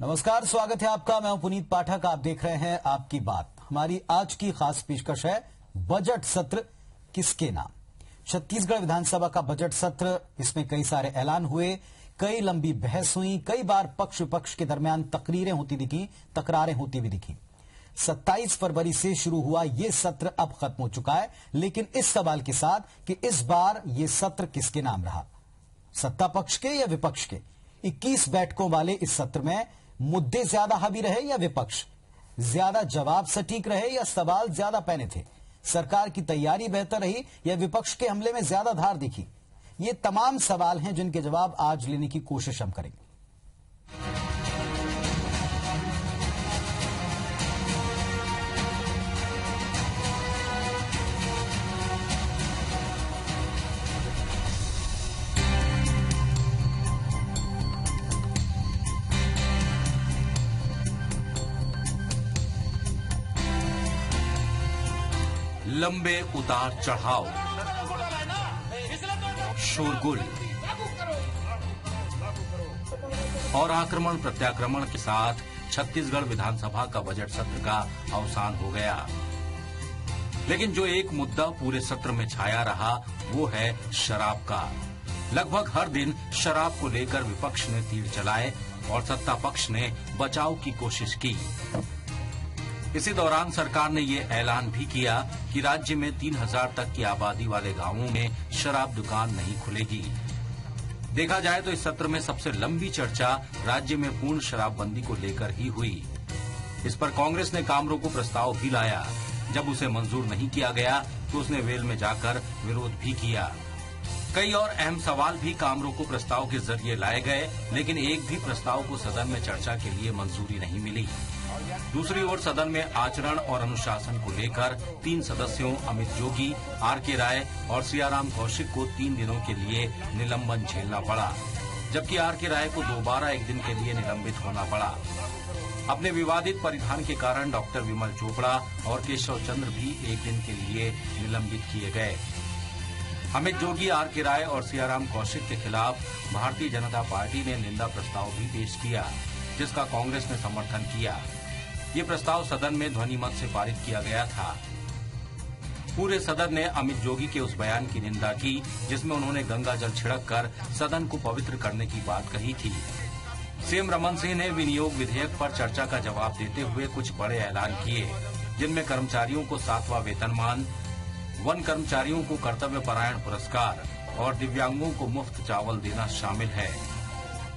नमस्कार, स्वागत है आपका। मैं हूं पुनीत पाठक। आप देख रहे हैं आपकी बात। हमारी आज की खास पेशकश है बजट सत्र किसके नाम। छत्तीसगढ़ विधानसभा का बजट सत्र, इसमें कई सारे ऐलान हुए, कई लंबी बहस हुई, कई बार पक्ष विपक्ष के दरमियान तकरारें होती भी दिखी। 27 फरवरी से शुरू हुआ ये सत्र अब खत्म हो चुका है, लेकिन इस सवाल के साथ कि इस बार ये सत्र किसके नाम रहा, सत्ता पक्ष के या विपक्ष के। 21 बैठकों वाले इस सत्र में मुद्दे ज्यादा हावी रहे या विपक्ष, ज्यादा जवाब सटीक रहे या सवाल ज्यादा पैने थे, सरकार की तैयारी बेहतर रही या विपक्ष के हमले में ज्यादा धार दिखी। ये तमाम सवाल हैं जिनके जवाब आज लेने की कोशिश हम करेंगे। लंबे उतार चढ़ाव, शोरगुल और आक्रमण प्रत्याक्रमण के साथ छत्तीसगढ़ विधानसभा का बजट सत्र का अवसान हो गया। लेकिन जो एक मुद्दा पूरे सत्र में छाया रहा वो है शराब का। लगभग हर दिन शराब को लेकर विपक्ष ने तीर चलाए और सत्ता पक्ष ने बचाव की कोशिश की। इसी दौरान सरकार ने ये ऐलान भी किया कि राज्य में 3000 तक की आबादी वाले गांवों में शराब दुकान नहीं खुलेगी। देखा जाए तो इस सत्र में सबसे लंबी चर्चा राज्य में पूर्ण शराबबंदी को लेकर ही हुई। इस पर कांग्रेस ने काम रोको प्रस्ताव भी लाया। जब उसे मंजूर नहीं किया गया तो उसने वेल में जाकर विरोध भी किया। कई और अहम सवाल भी काम रोको प्रस्ताव के जरिए लाए गए, लेकिन एक भी प्रस्ताव को सदन में चर्चा के लिए मंजूरी नहीं मिली। दूसरी ओर सदन में आचरण और अनुशासन को लेकर 3 सदस्यों अमित जोगी, आर.के. राय और सियाराम कौशिक को 3 दिनों के लिए निलंबन झेलना पड़ा, जबकि आर.के. राय को दोबारा 1 दिन के लिए निलंबित होना पड़ा। अपने विवादित परिधान के कारण डॉक्टर विमल चोपड़ा और केशव चंद्र भी 1 दिन के लिए निलंबित किए गए। अमित जोगी, आर.के. राय और सियाराम कौशिक के खिलाफ भारतीय जनता पार्टी ने निंदा प्रस्ताव भी पेश किया, जिसका कांग्रेस ने समर्थन किया। ये प्रस्ताव सदन में ध्वनि मत से पारित किया गया था। पूरे सदन ने अमित जोगी के उस बयान की निंदा की जिसमें उन्होंने गंगा जल छिड़ककर सदन को पवित्र करने की बात कही थी। सीएम रमन सिंह ने विनियोग विधेयक पर चर्चा का जवाब देते हुए कुछ बड़े ऐलान किए, जिनमें कर्मचारियों को 7वां वेतनमान, वन कर्मचारियों को कर्तव्य परायण पुरस्कार और दिव्यांगों को मुफ्त चावल देना शामिल है।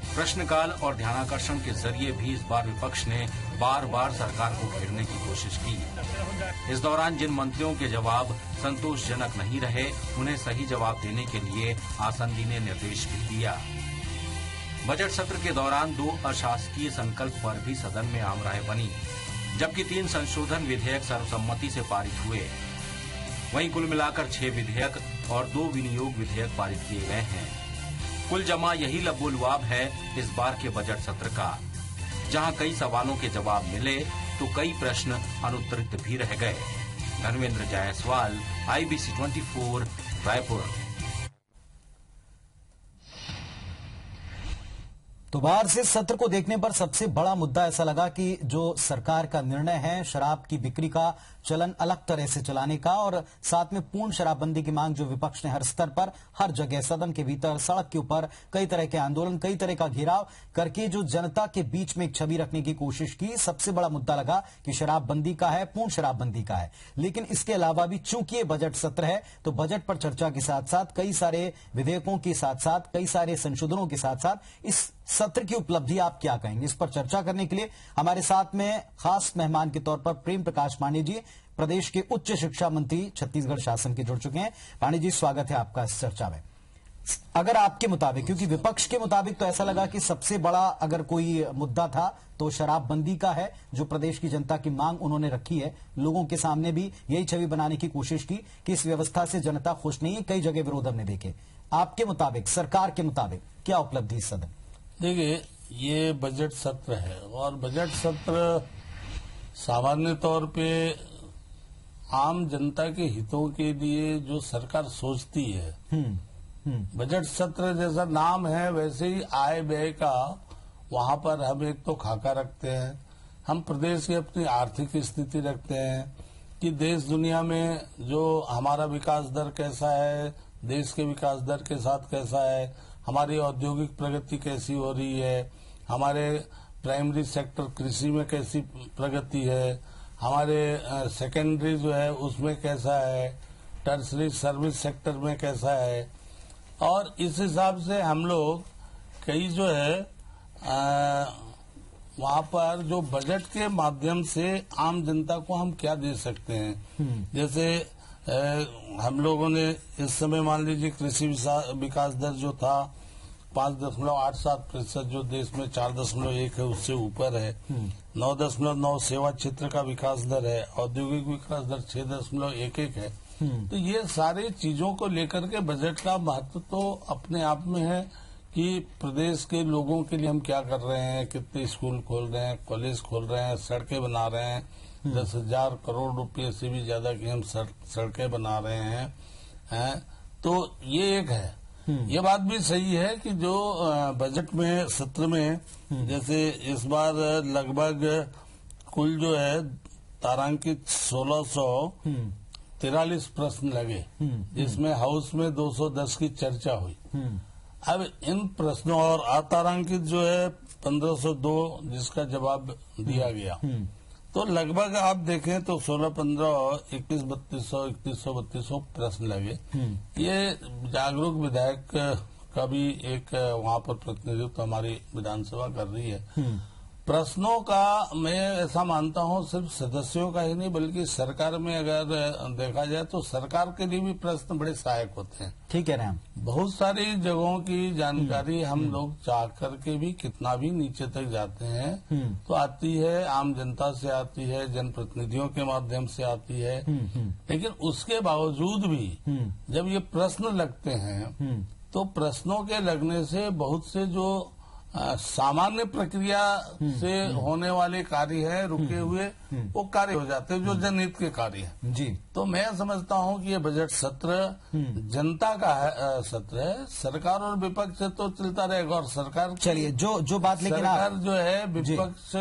प्रश्नकाल और ध्यानाकर्षण के जरिए भी इस बार विपक्ष ने बार बार सरकार को घेरने की कोशिश की। इस दौरान जिन मंत्रियों के जवाब संतोषजनक नहीं रहे, उन्हें सही जवाब देने के लिए आसंदी ने निर्देश भी दिया। बजट सत्र के दौरान 2 अशासकीय संकल्प पर भी सदन में आम राय बनी, जबकि 3 संशोधन विधेयक सर्वसम्मति से पारित हुए। वहीं कुल मिलाकर 6 विधेयक और 2 विनियोग विधेयक पारित किए गए हैं। कुल जमा यही लबोलुआब है इस बार के बजट सत्र का, जहां कई सवालों के जवाब मिले तो कई प्रश्न अनुत्तरित भी रह गए। धर्मेंद्र जायसवाल, IBC 24, रायपुर। तो बाहर से सत्र को देखने पर सबसे बड़ा मुद्दा ऐसा लगा कि जो सरकार का निर्णय है शराब की बिक्री का चलन अलग तरह से चलाने का, और साथ में पूर्ण शराबबंदी की मांग जो विपक्ष ने हर स्तर पर, हर जगह, सदन के भीतर, सड़क के ऊपर कई तरह के आंदोलन, कई तरह का घेराव करके जो जनता के बीच में एक छवि रखने की कोशिश की। सबसे बड़ा मुद्दा लगा कि शराबबंदी का है, पूर्ण शराबबंदी का है। लेकिन इसके अलावा भी चूंकि ये बजट सत्र है तो बजट पर चर्चा के साथ साथ कई सारे विधेयकों के साथ साथ कई सारे संशोधनों के साथ साथ इस सत्र की उपलब्धि आप क्या कहेंगे, इस पर चर्चा करने के लिए हमारे साथ में खास मेहमान के तौर पर प्रेम प्रकाश पांडे जी, प्रदेश के उच्च शिक्षा मंत्री छत्तीसगढ़ शासन के, जुड़ चुके हैं। पांडे जी, स्वागत है आपका इस चर्चा में। अगर आपके मुताबिक, क्योंकि विपक्ष के मुताबिक तो ऐसा लगा कि सबसे बड़ा अगर कोई मुद्दा था तो शराबबंदी का है, जो प्रदेश की जनता की मांग उन्होंने रखी है, लोगों के सामने भी यही छवि बनाने की कोशिश की कि इस व्यवस्था से जनता खुश नहीं है, कई जगह विरोध हमने देखे। आपके मुताबिक, सरकार के मुताबिक क्या उपलब्धि इस सदन? देखिए, ये बजट सत्र है और बजट सत्र सामान्य तौर पे आम जनता के हितों के लिए जो सरकार सोचती है, बजट सत्र जैसा नाम है वैसे ही आय व्यय का वहां पर हम एक तो खाका रखते हैं, हम प्रदेश की अपनी आर्थिक स्थिति रखते हैं कि देश दुनिया में जो हमारा विकास दर कैसा है, देश के विकास दर के साथ कैसा है, हमारी औद्योगिक प्रगति कैसी हो रही है, हमारे प्राइमरी सेक्टर कृषि में कैसी प्रगति है, हमारे सेकेंडरी जो है उसमें कैसा है, टर्सरी सर्विस सेक्टर में कैसा है। और इस हिसाब से हम लोग कई जो है वहाँ पर जो बजट के माध्यम से आम जनता को हम क्या दे सकते हैं। जैसे हम लोगों ने इस समय मान लीजिए कृषि विकास दर जो था 5.87%, जो देश में 4.1 है उससे ऊपर है। 9.9 सेवा क्षेत्र का विकास दर है, औद्योगिक विकास दर 6.11 है। तो ये सारी चीजों को लेकर के बजट का महत्व तो अपने आप में है कि प्रदेश के लोगों के लिए हम क्या कर रहे हैं, कितने स्कूल खोल रहे हैं, कॉलेज खोल रहे हैं, सड़कें बना रहे हैं। 10,000 करोड़ रुपए से भी ज्यादा की हम सड़कें बना रहे हैं। तो ये एक है। ये बात भी सही है कि जो बजट में सत्र में जैसे इस बार लगभग कुल जो है तारांकित 1643 प्रश्न लगे, जिसमें हाउस में 210 की चर्चा हुई। अब इन प्रश्नों और अतारांकित जो है 1502 जिसका जवाब दिया गया, तो लगभग आप देखें तो 16, 15, 21, 3200 प्रश्न लगे। ये जागरूक विधायक का भी एक वहाँ पर प्रतिनिधित्व हमारी विधानसभा कर रही है। प्रश्नों का मैं ऐसा मानता हूँ सिर्फ सदस्यों का ही नहीं बल्कि सरकार में अगर देखा जाए तो सरकार के लिए भी प्रश्न बड़े सहायक होते हैं। ठीक है राम, बहुत सारी जगहों की जानकारी हम लोग चाह करके भी कितना भी नीचे तक जाते हैं तो आती है, आम जनता से आती है, जनप्रतिनिधियों के माध्यम से आती है। लेकिन उसके बावजूद भी जब ये प्रश्न लगते हैं तो प्रश्नों के लगने से बहुत से जो सामान्य प्रक्रिया से होने वाले कार्य है रुके हुए वो कार्य हो जाते हैं जो जनहित के कार्य है। जी, तो मैं समझता हूँ कि ये बजट सत्र जनता का सत्र है। सरकार और विपक्ष से तो चलता रहेगा और सरकार चलिए जो बात लेकिन सरकार जो है विपक्ष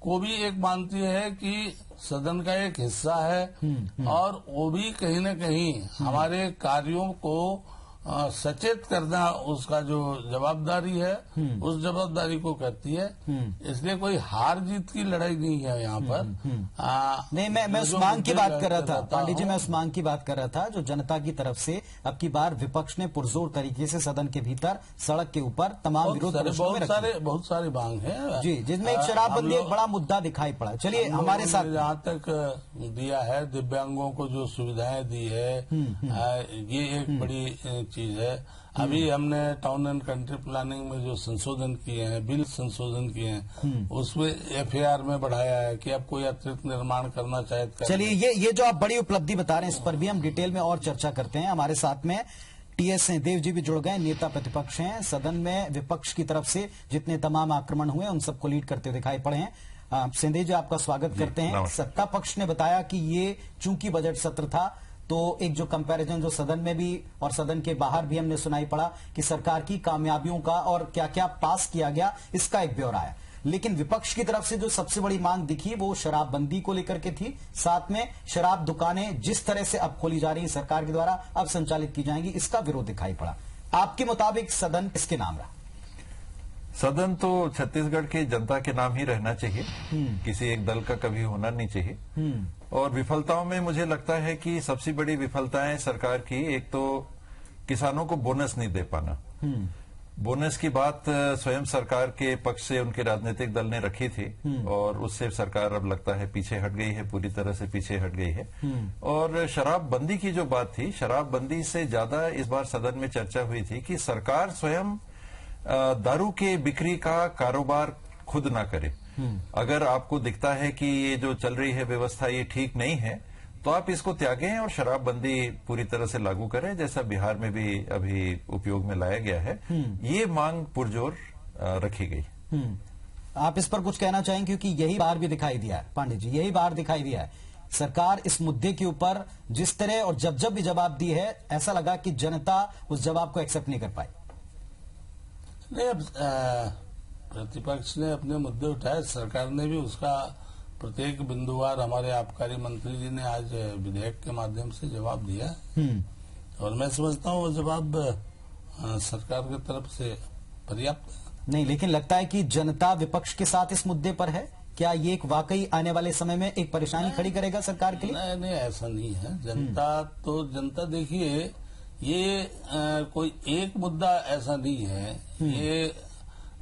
को भी एक मानती है कि सदन का एक हिस्सा है और वो भी कहीं न कहीं हमारे कार्यों को सचेत करना उसका जो जवाबदारी है उस जवाबदारी को करती है। इसलिए कोई हार जीत की लड़ाई नहीं है यहाँ पर। नहीं, मैं उस मांग की बात कर रहा था पांडे जी, मैं उस मांग की बात कर रहा था जो जनता की तरफ से अब की बार विपक्ष ने पुरजोर तरीके से सदन के भीतर सड़क के ऊपर तमाम विरोध बहुत सारी मांग है जी, जिसमें एक शराबबंदी एक बड़ा मुद्दा दिखाई पड़ा। चलिए हमारे साथ जहाँ तक दिया है दिव्यांगों को जो सुविधाएं दी है ये एक बड़ी चीज है। अभी हमने टाउन एंड कंट्री प्लानिंग में जो संशोधन किए हैं, बिल संशोधन किए हैं, उसमें FAR में बढ़ाया है कि अब कोई अतिरिक्त निर्माण करना चाहे। चलिए ये जो आप बड़ी उपलब्धि बता रहे हैं इस पर भी हम डिटेल में और चर्चा करते हैं। हमारे साथ में TS सिंहदेव जी भी जुड़ गए, नेता प्रतिपक्ष हैं। सदन में विपक्ष की तरफ से जितने तमाम आक्रमण हुए उन सबको लीड करते हुए दिखाई पड़े हैं। सिंहदेव जी आपका स्वागत करते हैं। सत्ता पक्ष ने बताया कि ये चूंकि बजट सत्र था तो एक जो कंपैरिजन जो सदन में भी और सदन के बाहर भी हमने सुनाई पड़ा कि सरकार की कामयाबियों का और क्या क्या पास किया गया इसका एक ब्यौरा है। लेकिन विपक्ष की तरफ से जो सबसे बड़ी मांग दिखी वो शराबबंदी को लेकर के थी। साथ में शराब दुकानें जिस तरह से अब खोली जा रही सरकार के द्वारा अब संचालित की जाएंगी इसका विरोध दिखाई पड़ा। आपके मुताबिक सदन किसके नाम रहा? सदन तो छत्तीसगढ़ की जनता के नाम ही रहना चाहिए, किसी एक दल का कभी होना नहीं चाहिए। और विफलताओं में मुझे लगता है कि सबसे बड़ी विफलताएं सरकार की, एक तो किसानों को बोनस नहीं दे पाना। बोनस की बात स्वयं सरकार के पक्ष से उनके राजनीतिक दल ने रखी थी और उससे सरकार अब लगता है पीछे हट गई है, पूरी तरह से पीछे हट गई है। और शराबबंदी की जो बात थी, शराबबंदी से ज्यादा इस बार सदन में चर्चा हुई थी कि सरकार स्वयं दारू के बिक्री का कारोबार खुद ना करे। अगर आपको दिखता है कि ये जो चल रही है व्यवस्था ये ठीक नहीं है तो आप इसको त्यागें और शराबबंदी पूरी तरह से लागू करें, जैसा बिहार में भी अभी उपयोग में लाया गया है। ये मांग पुरजोर रखी गई। आप इस पर कुछ कहना चाहेंगे क्योंकि यही बार भी दिखाई दिया है पांडे जी, यही बार दिखाई दिया है सरकार इस मुद्दे के ऊपर जिस तरह और जब भी जवाब दी है ऐसा लगा कि जनता उस जवाब को एक्सेप्ट नहीं कर पाई। नहीं, अब प्रतिपक्ष ने अपने मुद्दे उठाए, सरकार ने भी उसका प्रत्येक बिंदुवार हमारे आबकारी मंत्री जी ने आज विधेयक के माध्यम से जवाब दिया है। और मैं समझता हूँ वो जवाब सरकार की तरफ से पर्याप्त है। नहीं, लेकिन लगता है कि जनता विपक्ष के साथ इस मुद्दे पर है। क्या ये एक वाकई आने वाले समय में एक परेशानी खड़ी करेगा सरकार के लिए? नहीं, ऐसा नहीं है। जनता देखिए, ये कोई एक मुद्दा ऐसा नहीं है। ये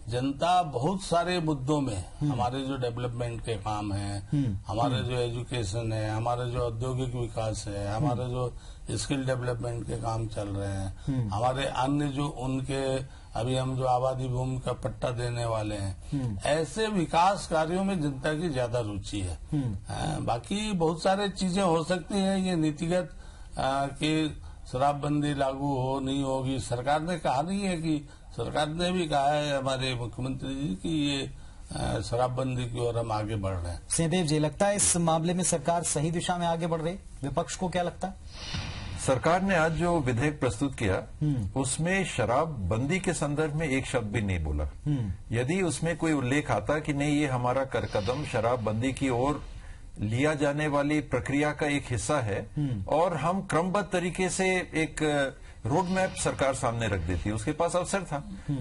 जनता बहुत सारे मुद्दों में, हमारे जो डेवलपमेंट के काम हैं, हमारे जो एजुकेशन है, हमारे जो औद्योगिक विकास है, हमारे जो स्किल डेवलपमेंट के काम चल रहे हैं, हमारे अन्य जो उनके अभी हम जो आबादी भूमि का पट्टा देने वाले हैं, ऐसे विकास कार्यों में जनता की ज्यादा रुचि है। बाकी बहुत सारे चीजें हो सकती हैं, ये नीतिगत कि शराबबंदी लागू हो नहीं होगी, सरकार ने कहा नहीं है कि, सरकार ने भी कहा है हमारे मुख्यमंत्री जी कि ये शराबबंदी की ओर हम आगे बढ़ रहे हैं। सिंहदेव जी, लगता है इस मामले में सरकार सही दिशा में आगे बढ़ रही? विपक्ष को क्या लगता है? सरकार ने आज जो विधेयक प्रस्तुत किया उसमें शराब बंदी के संदर्भ में एक शब्द भी नहीं बोला। यदि उसमें कोई उल्लेख आता कि नहीं, ये हमारा कदम शराब बंदी की ओर लिया जाने वाली प्रक्रिया का एक हिस्सा है और हम क्रमबद्ध तरीके से एक रोड मैप सरकार सामने रख देती है, उसके पास अवसर था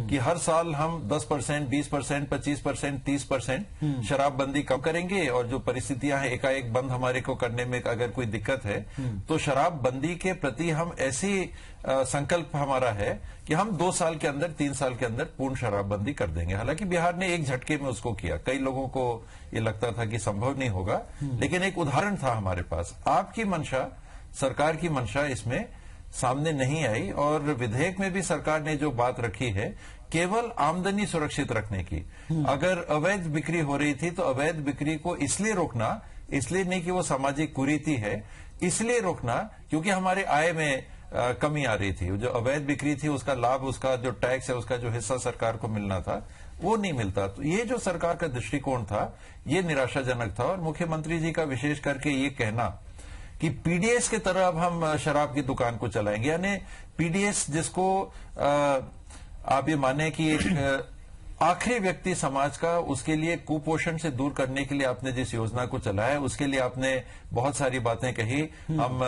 कि हर साल हम 10%, 20%, 25%, 30% शराबबंदी कम करेंगे और जो परिस्थितियां हैं एकाएक बंद हमारे को करने में अगर कोई दिक्कत है तो शराबबंदी के प्रति हम ऐसी संकल्प हमारा है कि हम 2 साल के अंदर, 3 साल के अंदर पूर्ण शराबबंदी कर देंगे। हालांकि बिहार ने एक झटके में उसको किया, कई लोगों को ये लगता था कि संभव नहीं होगा, लेकिन एक उदाहरण था हमारे पास। आपकी मंशा, सरकार की मंशा इसमें सामने नहीं आई और विधेयक में भी सरकार ने जो बात रखी है केवल आमदनी सुरक्षित रखने की। अगर अवैध बिक्री हो रही थी तो अवैध बिक्री को इसलिए रोकना, इसलिए नहीं कि वो सामाजिक कुरीति है, इसलिए रोकना क्योंकि हमारे आय में कमी आ रही थी। जो अवैध बिक्री थी उसका लाभ, उसका जो टैक्स है, उसका जो हिस्सा सरकार को मिलना था वो नहीं मिलता। तो ये जो सरकार का दृष्टिकोण था ये निराशाजनक था। और मुख्यमंत्री जी का विशेष करके ये कहना कि पीडीएस की तरह अब हम शराब की दुकान को चलाएंगे, यानी पीडीएस जिसको आप ये माने कि एक आखिरी व्यक्ति समाज का, उसके लिए कुपोषण से दूर करने के लिए आपने जिस योजना को चलाया उसके लिए आपने बहुत सारी बातें कही। हम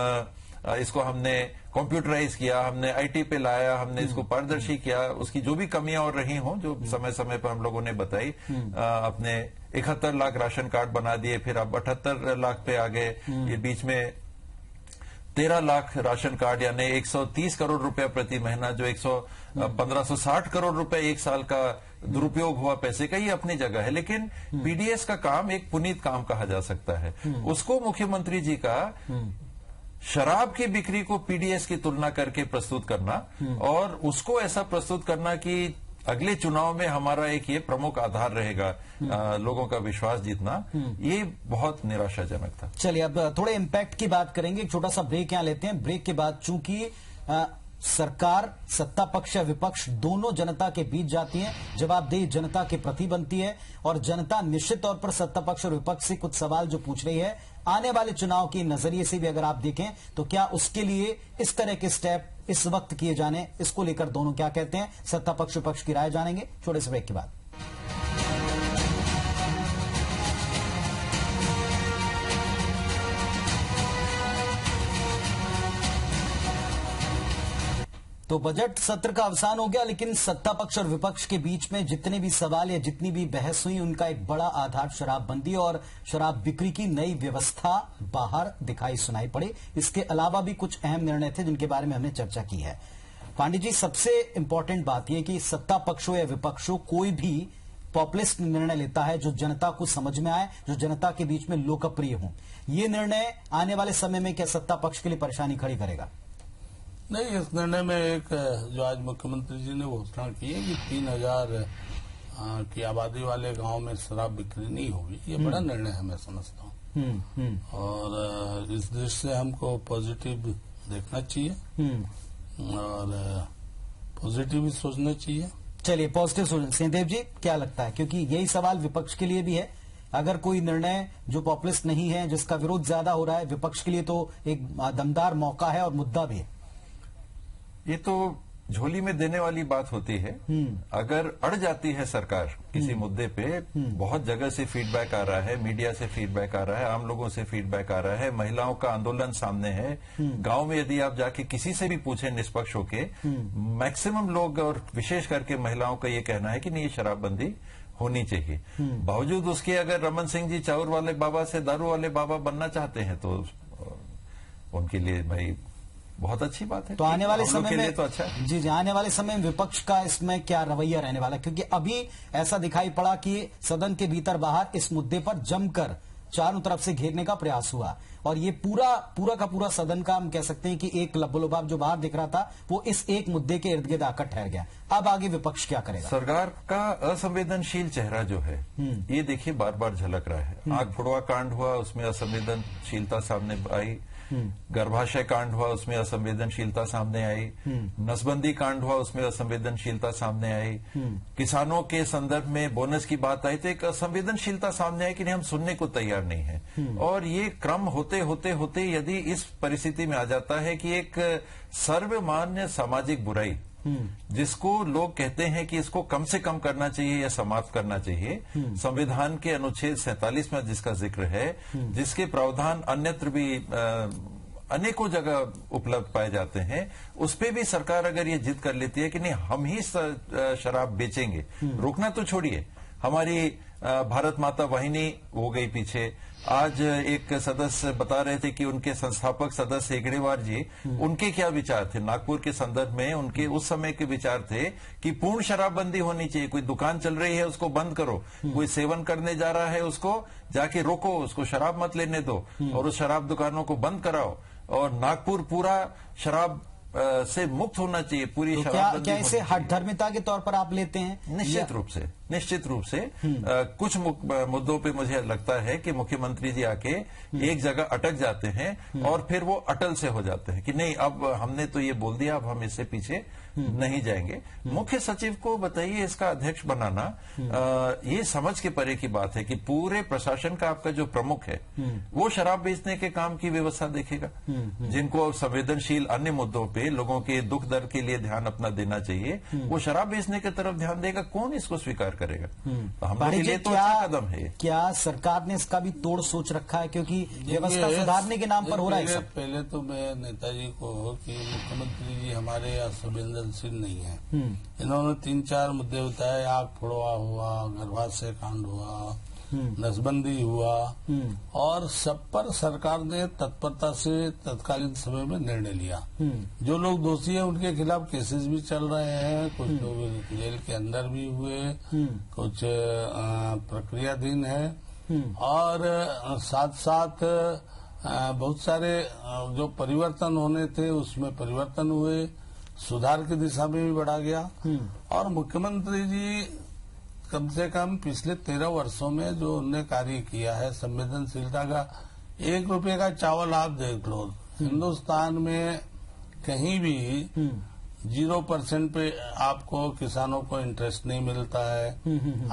इसको हमने कंप्यूटराइज किया, हमने आईटी पे लाया, हमने इसको पारदर्शी किया, उसकी जो भी कमियां और रही हों जो समय समय पर हम लोगों ने बताई। अपने 71 लाख राशन कार्ड बना दिए, फिर अब 78 लाख पे आ गए। ये बीच में 13 लाख राशन कार्ड यानी 130 करोड़ रुपया प्रति महीना, जो 1560 करोड़ रुपए एक साल का दुरुपयोग हुआ पैसे का, ये अपनी जगह है। लेकिन पीडीएस का काम एक पुनीत काम कहा जा सकता है। उसको मुख्यमंत्री जी का शराब की बिक्री को पीडीएस की तुलना करके प्रस्तुत करना और उसको ऐसा प्रस्तुत करना कि अगले चुनाव में हमारा एक ये प्रमुख आधार रहेगा लोगों का विश्वास जीतना, ये बहुत निराशाजनक था। चलिए अब थोड़े इम्पैक्ट की बात करेंगे, एक छोटा सा ब्रेक यहां लेते हैं। ब्रेक के बाद चूंकि सरकार, सत्ता पक्ष या विपक्ष दोनों जनता के बीच जाती है, जवाबदेही जनता के प्रति बनती है और जनता निश्चित तौर पर सत्ता पक्ष और विपक्ष से कुछ सवाल जो पूछ रही है, आने वाले चुनाव के नजरिए से भी अगर आप देखें तो क्या उसके लिए इस तरह के स्टेप इस वक्त किए जाने, इसको लेकर दोनों क्या कहते हैं, सत्ता पक्ष विपक्ष की राय जानेंगे छोटे से ब्रेक के बाद। तो बजट सत्र का अवसान हो गया, लेकिन सत्ता पक्ष और विपक्ष के बीच में जितने भी सवाल या जितनी भी बहस हुई उनका एक बड़ा आधार शराबबंदी और शराब बिक्री की नई व्यवस्था बाहर दिखाई सुनाई पड़ी। इसके अलावा भी कुछ अहम निर्णय थे जिनके बारे में हमने चर्चा की है। पांडे जी, सबसे इंपॉर्टेंट बात यह कि सत्ता पक्ष हो या विपक्ष हो, कोई भी पॉपुलिस्ट निर्णय लेता है जो जनता को समझ में आए, जो जनता के बीच में लोकप्रिय हो। ये निर्णय आने वाले समय में क्या सत्ता पक्ष के लिए परेशानी खड़ी करेगा? नहीं, इस निर्णय में एक जो आज मुख्यमंत्री जी ने घोषणा की है कि 3000 की आबादी वाले गांव में शराब बिक्री नहीं होगी, ये बड़ा निर्णय है, मैं समझता हूँ। और इस दृष्टि से हमको पॉजिटिव देखना चाहिए और पॉजिटिव ही सोचना चाहिए। चलिए पॉजिटिव सोचना। सिंहदेव जी, क्या लगता है, क्योंकि यही सवाल विपक्ष के लिए भी है, अगर कोई निर्णय जो पॉपुलिस्ट नहीं है, जिसका विरोध ज्यादा हो रहा है, विपक्ष के लिए तो एक दमदार मौका है और मुद्दा भी है। ये तो झोली में देने वाली बात होती है। अगर अड़ जाती है सरकार किसी मुद्दे पे, बहुत जगह से फीडबैक आ रहा है, मीडिया से फीडबैक आ रहा है, आम लोगों से फीडबैक आ रहा है, महिलाओं का आंदोलन सामने है, गांव में यदि आप जाके किसी से भी पूछें निष्पक्ष होके, मैक्सिमम लोग और विशेष करके महिलाओं का ये कहना है कि नहीं, ये शराबबंदी होनी चाहिए। बावजूद उसके अगर रमन सिंह जी चाउर वाले बाबा से दारू वाले बाबा बनना चाहते हैं तो उनके लिए भाई बहुत अच्छी बात है। तो आने वाले समय के में लिए तो अच्छा है। जी, आने वाले समय में विपक्ष का इसमें क्या रवैया रहने वाला है? क्योंकि अभी ऐसा दिखाई पड़ा कि सदन के भीतर बाहर इस मुद्दे पर जमकर चारों तरफ से घेरने का प्रयास हुआ और ये पूरा का पूरा सदन का हम कह सकते हैं कि एक लब्बोलुबाब जो बाहर दिख रहा था वो इस एक मुद्दे के इर्द गिर्द आकर ठहर गया। अब आगे विपक्ष क्या करेगा? सरकार का असंवेदनशील चेहरा जो है ये देखिए बार बार झलक रहा है। आग फुड़वा कांड हुआ, उसमें असंवेदनशीलता सामने आई। गर्भाशय कांड हुआ, उसमें असंवेदनशीलता सामने आई। नसबंदी कांड हुआ, उसमें असंवेदनशीलता सामने आई। किसानों के संदर्भ में बोनस की बात आई तो एक असंवेदनशीलता सामने आई कि नहीं, हम सुनने को तैयार नहीं है। और ये क्रम होते होते यदि इस परिस्थिति में आ जाता है कि एक सर्वमान्य सामाजिक बुराई जिसको लोग कहते हैं कि इसको कम से कम करना चाहिए या समाप्त करना चाहिए, संविधान के अनुच्छेद 47 में जिसका जिक्र है, जिसके प्रावधान अन्यत्र भी अनेकों जगह उपलब्ध पाए जाते हैं, उस पे भी सरकार अगर ये जिद कर लेती है कि नहीं हम ही शराब बेचेंगे, रोकना तो छोड़िए, हमारी भारत माता वाहिनी हो गई पीछे। आज एक सदस्य बता रहे थे कि उनके संस्थापक सदस्य हेगड़ेवार जी, उनके क्या विचार थे नागपुर के संदर्भ में, उनके उस समय के विचार थे कि पूर्ण शराबबंदी होनी चाहिए। कोई दुकान चल रही है उसको बंद करो, कोई सेवन करने जा रहा है उसको जाके रोको, उसको शराब मत लेने दो और उस शराब दुकानों को बंद कराओ। और नागपुर पूरा शराब से मुक्त होना चाहिए, पूरी तो क्या इसे हठधर्मिता के तौर पर आप लेते हैं? निश्चित रूप से कुछ मुद्दों पे मुझे लगता है कि मुख्यमंत्री जी आके एक जगह अटक जाते हैं और फिर वो अटल से हो जाते हैं कि नहीं अब हमने तो ये बोल दिया, अब हम इससे पीछे नहीं जाएंगे। मुख्य सचिव को बताइए इसका अध्यक्ष बनाना ये समझ के परे की बात है कि पूरे प्रशासन का आपका जो प्रमुख है वो शराब बेचने के काम की व्यवस्था देखेगा। जिनको संवेदनशील अन्य मुद्दों पे लोगों के दुख दर्द के लिए ध्यान अपना देना चाहिए, वो शराब बेचने की तरफ ध्यान देगा, कौन इसको स्वीकार करेगा? तो हमारे लिए तो अच्छा कदम है। क्या सरकार ने इसका भी तोड़ सोच रखा है? क्योंकि व्यवस्था सुधारने के नाम पर हो रहा है सब। पहले तो मैं नेताजी को कि मुख्यमंत्री जी हमारे असंवेदनशील नहीं है। इन्होंने 3-4 मुद्दे बताए, आग फुड़वा हुआ, गर्भाशय कांड हुआ, नसबंदी हुआ और सब पर सरकार ने तत्परता से तत्कालीन समय में निर्णय लिया। जो लोग दोषी हैं उनके खिलाफ केसेस भी चल रहे हैं, कुछ लोग जेल के अंदर भी हुए, कुछ प्रक्रियाधीन है और साथ साथ बहुत सारे जो परिवर्तन होने थे उसमें परिवर्तन हुए, सुधार की दिशा में भी बढ़ा गया। और मुख्यमंत्री जी कम से कम पिछले 13 वर्षों में जो उन्होंने कार्य किया है संवेदनशीलता का, 1 रुपये का चावल आप देख लो, हिंदुस्तान में कहीं भी 0% पे आपको किसानों को इंटरेस्ट नहीं मिलता है।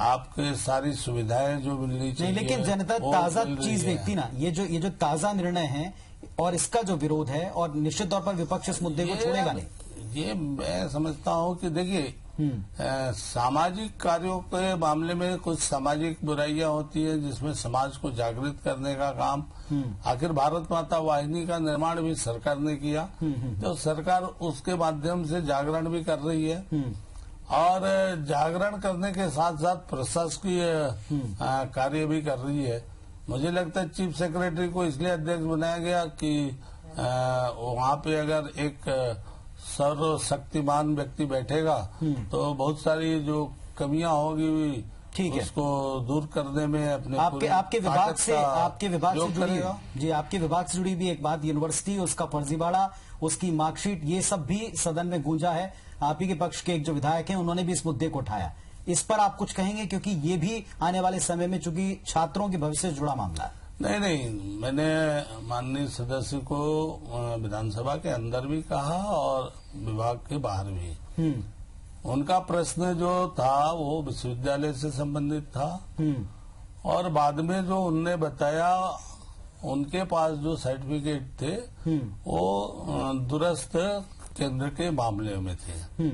आपके सारी सुविधाएं जो मिलनी चाहिए, लेकिन जनता ताजा चीज देखती ना, ये जो ताजा निर्णय है और इसका जो विरोध है, और निश्चित तौर पर विपक्ष इस मुद्दे को छोड़ेगा नहीं। ये मैं समझता हूँ कि देखिए सामाजिक कार्यों के मामले में कुछ सामाजिक बुराइयां होती है जिसमें समाज को जागृत करने का काम, आखिर भारत माता वाहिनी का निर्माण भी सरकार ने किया, तो सरकार उसके माध्यम से जागरण भी कर रही है और जागरण करने के साथ साथ प्रशासकीय कार्य भी कर रही है। मुझे लगता है चीफ सेक्रेटरी को इसलिए अध्यक्ष बनाया गया कि वहाँ पे अगर एक सर्वशक्तिमान व्यक्ति बैठेगा तो बहुत सारी जो कमियां होगी ठीक है उसको दूर करने में अपने आपके विभाग से जुड़ी जी आपके विभाग से जुड़ी भी एक बात, यूनिवर्सिटी, उसका फर्जीवाड़ा, उसकी मार्कशीट, ये सब भी सदन में गूंजा है। आप ही के पक्ष के एक जो विधायक हैं उन्होंने भी इस मुद्दे को उठाया, इस पर आप कुछ कहेंगे? क्योंकि ये भी आने वाले समय में चूंकि छात्रों के भविष्य से जुड़ा मामला है। नहीं, मैंने माननीय सदस्य को विधानसभा के अंदर भी कहा और विभाग के बाहर भी। उनका प्रश्न जो था वो विश्वविद्यालय से संबंधित था और बाद में जो उनने बताया उनके पास जो सर्टिफिकेट थे वो दुरुस्त केंद्र के मामले में थे।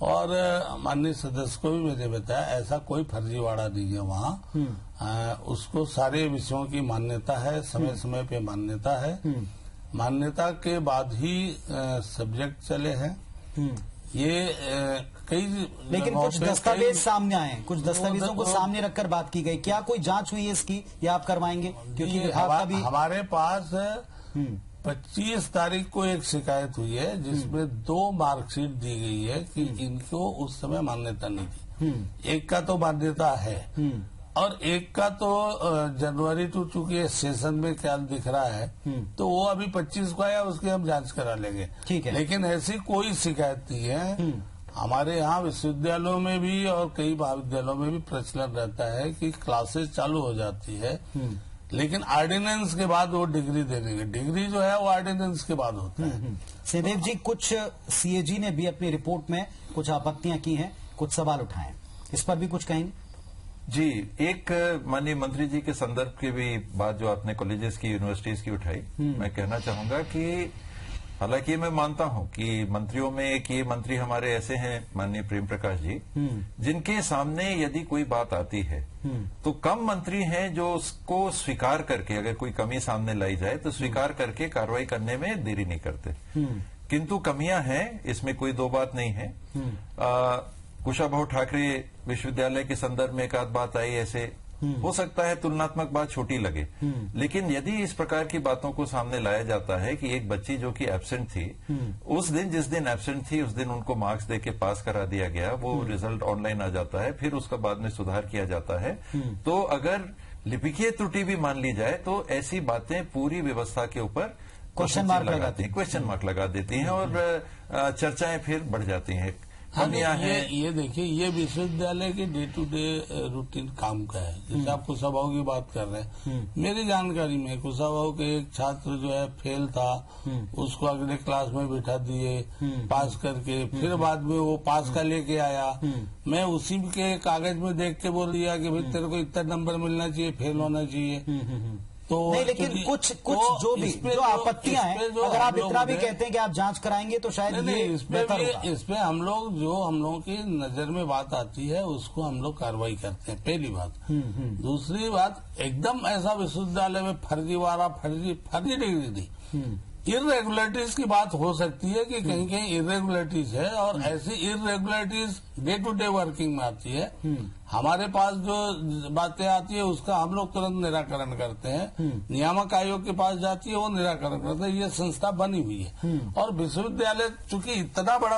और माननीय सदस्य को भी मैंने बताया ऐसा कोई फर्जीवाड़ा नहीं है वहाँ। उसको सारे विषयों की मान्यता है, समय समय पे मान्यता है। मान्यता के बाद ही सब्जेक्ट चले हैं। ये कई लेकिन कुछ दस्तावेज सामने आए हैं, कुछ दस्तावेजों को सामने रखकर बात की गई। क्या कोई जांच हुई है इसकी, या आप करवाएंगे? क्योंकि विभाग का भी हमारे पास 25 तारीख को एक शिकायत हुई है जिसमें 2 मार्कशीट दी गई है कि इनको उस समय मान्यता नहीं थी। एक का तो मान्यता है और एक का तो जनवरी टू, चूंकि सेशन में क्या दिख रहा है तो वो अभी 25 को आया, उसकी हम जांच करा लेंगे। ठीक है। लेकिन ऐसी कोई शिकायत नहीं है। हमारे यहाँ विश्वविद्यालयों में भी और कई महाविद्यालयों में भी प्रचलन रहता है कि क्लासेस चालू हो जाती है, लेकिन ऑर्डिनेंस के बाद वो डिग्री देने की, डिग्री जो है वो ऑर्डिनेंस के बाद होता है। सिंहदेव जी, कुछ सीएजी ने भी अपनी रिपोर्ट में कुछ आपत्तियां की हैं, कुछ सवाल उठाए, इस पर भी कुछ कहेंगे? जी, एक माननीय मंत्री जी के संदर्भ की भी बात जो आपने कॉलेजेस की, यूनिवर्सिटीज की उठाई, मैं कहना चाहूंगा कि हालांकि मैं मानता हूं कि मंत्रियों में एक ये मंत्री हमारे ऐसे हैं माननीय प्रेम प्रकाश जी, जिनके सामने यदि कोई बात आती है तो कम मंत्री हैं जो उसको स्वीकार करके, अगर कोई कमी सामने लाई जाए तो स्वीकार करके कार्रवाई करने में देरी नहीं करते। किंतु कमियां हैं, इसमें कोई दो बात नहीं है। कुशाभाऊ ठाकरे विश्वविद्यालय के संदर्भ में एक आध बात आई, ऐसे हो सकता है तुलनात्मक बात छोटी लगे, लेकिन यदि इस प्रकार की बातों को सामने लाया जाता है कि एक बच्ची जो कि एब्सेंट थी, उस दिन जिस दिन एब्सेंट थी उस दिन उनको मार्क्स देके पास करा दिया गया, वो रिजल्ट ऑनलाइन आ जाता है, फिर उसका बाद में सुधार किया जाता है, तो अगर लिपिकीय त्रुटि भी मान ली जाए तो ऐसी बातें पूरी व्यवस्था के ऊपर क्वेश्चन मार्क लगा देती हैं और चर्चाएं फिर बढ़ जाती हैं। ये देखिए, ये विश्वविद्यालय के डे टू डे रूटीन काम का है। जैसे आप कुशाभाऊ की बात कर रहे हैं, मेरी जानकारी में कुशाभाऊ के एक छात्र जो है फेल था, उसको अगले क्लास में बिठा दिए पास करके, फिर बाद में वो पास का लेके आया। मैं उसी के कागज में देख के बोल दिया कि भाई तेरे को इतना नंबर मिलना चाहिए, फेल होना चाहिए। तो नहीं, लेकिन कुछ जो आपत्तियां हैं, अगर आप इतना भी कहते हैं कि आप जांच कराएंगे तो शायद इसमें हम लोगों की नजर में बात आती है, उसको हम लोग कार्रवाई करते हैं, पहली बात। दूसरी बात, एकदम ऐसा विश्वविद्यालय में फर्जी डिग्री दी, इरेगुलरिटीज की बात हो सकती है कि कहीं कहीं इरेगुलरिटीज है, और ऐसी irregularities day to day working में आती है। हमारे पास जो बातें आती है उसका हम लोग तुरंत निराकरण करते हैं, नियामक आयोग के पास जाती है, वो निराकरण करते हैं। ये संस्था बनी हुई है, और विश्वविद्यालय चूंकि इतना बड़ा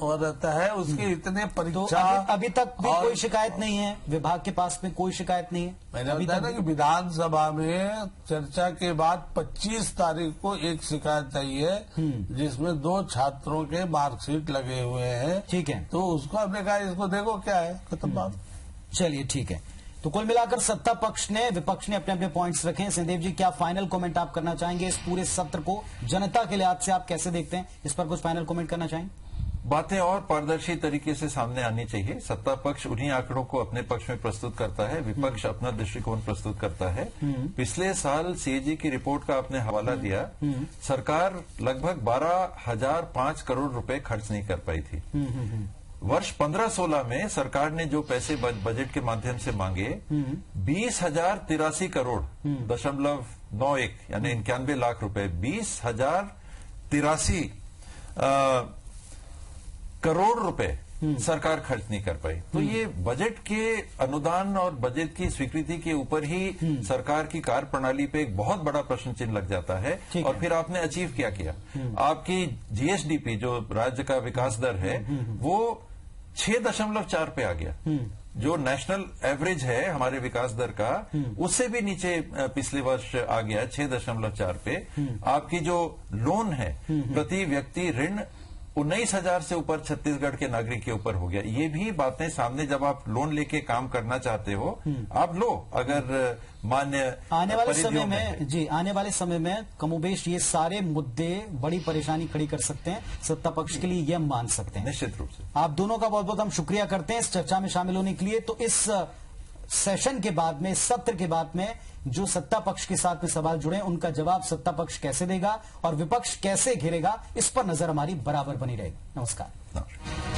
रहता है, उसके इतने परीक्षा अभी तक भी कोई शिकायत नहीं है, विभाग के पास में कोई शिकायत नहीं है। मैंने बताया ना कि विधानसभा में चर्चा के बाद 25 तारीख को एक शिकायत आई है जिसमें 2 छात्रों के मार्कशीट लगे हुए हैं। ठीक है, तो उसको हमने कहा इसको देखो क्या है, खत्म बात। चलिए ठीक है। तो कुल मिलाकर सत्ता पक्ष ने, विपक्ष ने अपने अपने पॉइंट्स रखे हैं। सिंहदेव जी, क्या फाइनल कमेंट आप करना चाहेंगे इस पूरे सत्र को जनता के लिहाज से आप कैसे देखते हैं? इस पर कुछ फाइनल कमेंट करना चाहेंगे? बातें और पारदर्शी तरीके से सामने आनी चाहिए। सत्ता पक्ष उन्हीं आंकड़ों को अपने पक्ष में प्रस्तुत करता है, विपक्ष अपना दृष्टिकोण प्रस्तुत करता है। पिछले साल सीएजी की रिपोर्ट का आपने हवाला दिया, सरकार लगभग 12,005 करोड़ रुपए खर्च नहीं कर पाई थी। वर्ष 15-16 में सरकार ने जो पैसे बजट के माध्यम से मांगे, 20,083 करोड़ .91 यानी 91 लाख रुपए, 20,083 करोड़ रुपए सरकार खर्च नहीं कर पाई। तो ये बजट के अनुदान और बजट की स्वीकृति के ऊपर ही सरकार की कार्य प्रणाली पे एक बहुत बड़ा प्रश्न चिन्ह लग जाता है। और फिर आपने अचीव क्या किया? आपकी जीएसडीपी जो राज्य का विकास दर है वो 6.4 पे आ गया, जो नेशनल एवरेज है हमारे विकास दर का, उससे भी नीचे पिछले वर्ष आ गया 6.4 पे। आपकी जो लोन है, प्रति व्यक्ति ऋण 19,000 से ऊपर छत्तीसगढ़ के नागरिक के ऊपर हो गया। ये भी बातें सामने, जब आप लोन लेके काम करना चाहते हो, आप लो, अगर मान्य आने वाले समय में आने वाले समय में कमोबेश ये सारे मुद्दे बड़ी परेशानी खड़ी कर सकते हैं सत्ता पक्ष के लिए, ये हम मान सकते हैं निश्चित रूप से। आप दोनों का बहुत बहुत हम शुक्रिया करते हैं इस चर्चा में शामिल होने के लिए। तो इस सेशन के बाद में, सत्र के बाद में जो सत्ता पक्ष के साथ में सवाल जुड़े उनका जवाब सत्ता पक्ष कैसे देगा और विपक्ष कैसे घेरेगा, इस पर नजर हमारी बराबर बनी रहेगी। नमस्कार।